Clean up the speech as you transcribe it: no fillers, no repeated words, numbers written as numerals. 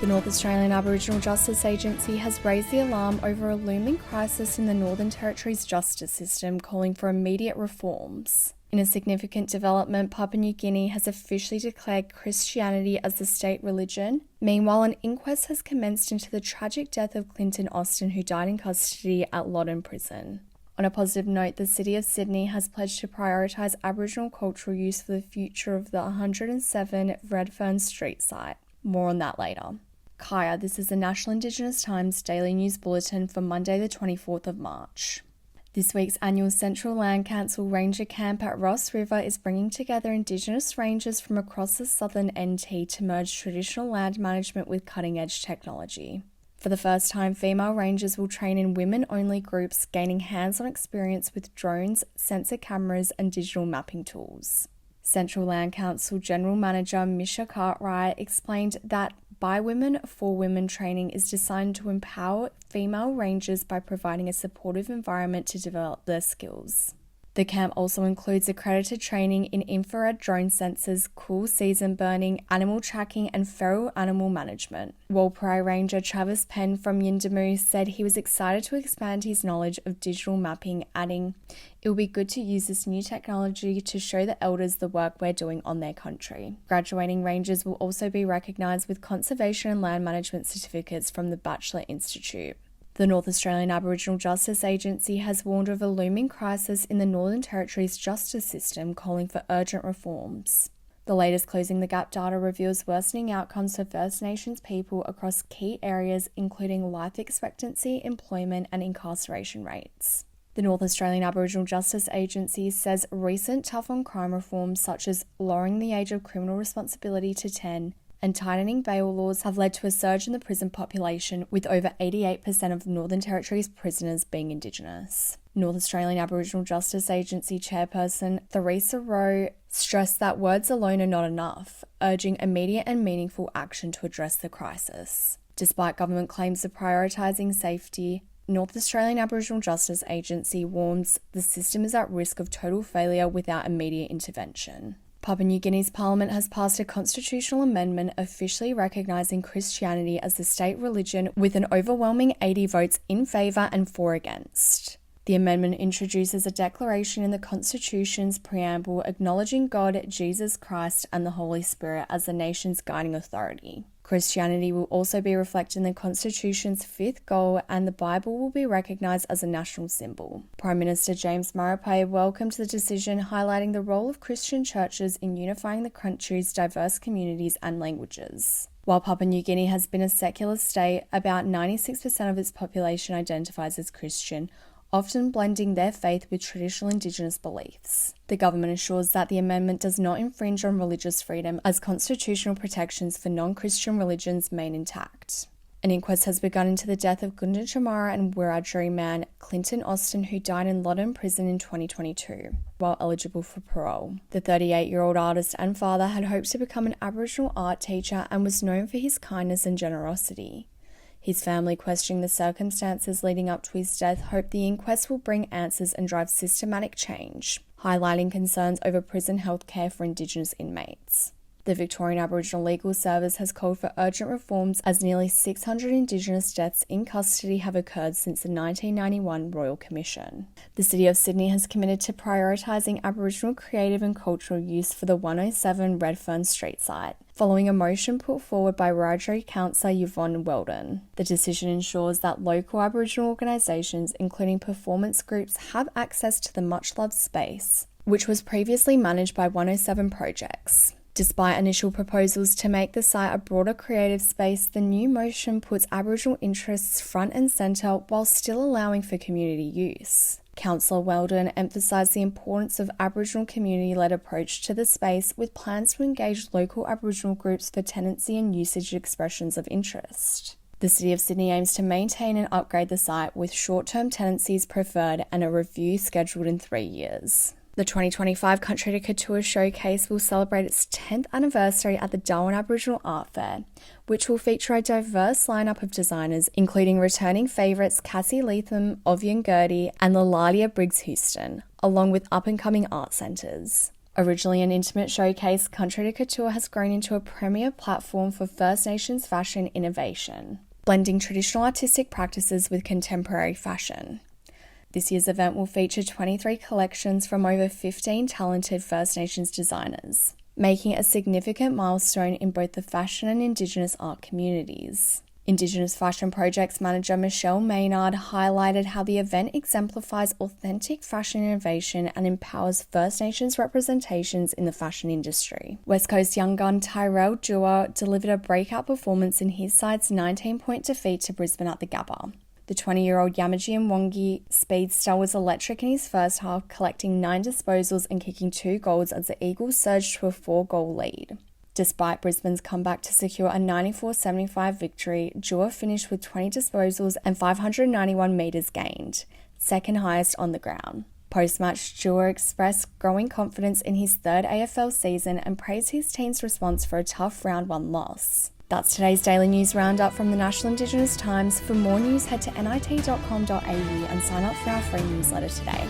The North Australian Aboriginal Justice Agency has raised the alarm over a looming crisis in the Northern Territory's justice system, calling for immediate reforms. In a significant development, Papua New Guinea has officially declared Christianity as the state religion. Meanwhile, an inquest has commenced into the tragic death of Clinton Austin, who died in custody at Loddon Prison. On a positive note, the City of Sydney has pledged to prioritise Aboriginal cultural use for the future of the 107 Redfern Street site. More on that later. Kaya, this is the National Indigenous Times Daily News Bulletin for Monday the 24th of March. This week's annual Central Land Council Ranger Camp at Ross River is bringing together Indigenous rangers from across the southern NT to merge traditional land management with cutting-edge technology. For the first time, female rangers will train in women-only groups, gaining hands-on experience with drones, sensor cameras and digital mapping tools. Central Land Council General Manager Misha Cartwright explained that By Women for Women training is designed to empower female rangers by providing a supportive environment to develop their skills. The camp also includes accredited training in infrared drone sensors, cool season burning, animal tracking and feral animal management. Walprai Ranger Travis Penn from Yindamu said he was excited to expand his knowledge of digital mapping, adding, "It will be good to use this new technology to show the elders the work we're doing on their country." Graduating rangers will also be recognised with conservation and land management certificates from the Bachelor Institute. The North Australian Aboriginal Justice Agency has warned of a looming crisis in the Northern Territory's justice system, calling for urgent reforms. The latest Closing the Gap data reveals worsening outcomes for First Nations people across key areas, including life expectancy, employment, and incarceration rates. The North Australian Aboriginal Justice Agency says recent tough-on-crime reforms, such as lowering the age of criminal responsibility to 10, and tightening bail laws have led to a surge in the prison population, with over 88% of Northern Territory's prisoners being Indigenous. North Australian Aboriginal Justice Agency Chairperson Theresa Rowe stressed that words alone are not enough, urging immediate and meaningful action to address the crisis. Despite government claims of prioritising safety, North Australian Aboriginal Justice Agency warns the system is at risk of total failure without immediate intervention. Papua New Guinea's parliament has passed a constitutional amendment officially recognising Christianity as the state religion, with an overwhelming 80 votes in favour and 4 against. The amendment introduces a declaration in the Constitution's preamble acknowledging God, Jesus Christ and the Holy Spirit as the nation's guiding authority. Christianity will also be reflected in the Constitution's 5th goal, and the Bible will be recognised as a national symbol. Prime Minister James Marape welcomed the decision, highlighting the role of Christian churches in unifying the country's diverse communities and languages. While Papua New Guinea has been a secular state, about 96% of its population identifies as Christian, often blending their faith with traditional Indigenous beliefs. The government assures that the amendment does not infringe on religious freedom, as constitutional protections for non-Christian religions remain intact. An inquest has begun into the death of Gunda Chamara and Wiradjuri man Clinton Austin, who died in Loddon Prison in 2022, while eligible for parole. The 38-year-old artist and father had hoped to become an Aboriginal art teacher and was known for his kindness and generosity. His family, questioning the circumstances leading up to his death, hope the inquest will bring answers and drive systematic change, highlighting concerns over prison healthcare for Indigenous inmates. The Victorian Aboriginal Legal Service has called for urgent reforms, as nearly 600 Indigenous deaths in custody have occurred since the 1991 Royal Commission. The City of Sydney has committed to prioritising Aboriginal creative and cultural use for the 107 Redfern Street site, following a motion put forward by Wiradjuri Councillor Yvonne Weldon. The decision ensures that local Aboriginal organisations, including performance groups, have access to the much-loved space, which was previously managed by 107 Projects. Despite initial proposals to make the site a broader creative space, the new motion puts Aboriginal interests front and centre while still allowing for community use. Councillor Weldon emphasised the importance of Aboriginal community-led approach to the space, with plans to engage local Aboriginal groups for tenancy and usage expressions of interest. The City of Sydney aims to maintain and upgrade the site, with short-term tenancies preferred and a review scheduled in 3 years. The 2025 Country to Couture Showcase will celebrate its 10th anniversary at the Darwin Aboriginal Art Fair, which will feature a diverse lineup of designers, including returning favourites Cassie Leatham, Ovian Gertie, and Lalalia Briggs Houston, along with up-and-coming art centres. Originally an intimate showcase, Country de Couture has grown into a premier platform for First Nations fashion innovation, blending traditional artistic practices with contemporary fashion. This year's event will feature 23 collections from over 15 talented First Nations designers, making it a significant milestone in both the fashion and Indigenous art communities. Indigenous Fashion Projects Manager Michelle Maynard highlighted how the event exemplifies authentic fashion innovation and empowers First Nations representations in the fashion industry. West Coast young gun Tyrell Dewar delivered a breakout performance in his side's 19-point defeat to Brisbane at the Gabba. The 20-year-old Yamaji and Wongi speedster was electric in his first half, collecting 9 disposals and kicking 2 goals as the Eagles surged to a 4-goal lead. Despite Brisbane's comeback to secure a 94-75 victory, Dewar finished with 20 disposals and 591 metres gained, second highest on the ground. Post-match, Dewar expressed growing confidence in his third AFL season and praised his team's response for a tough round 1 loss. That's today's Daily News Roundup from the National Indigenous Times. For more news, head to nit.com.au and sign up for our free newsletter today.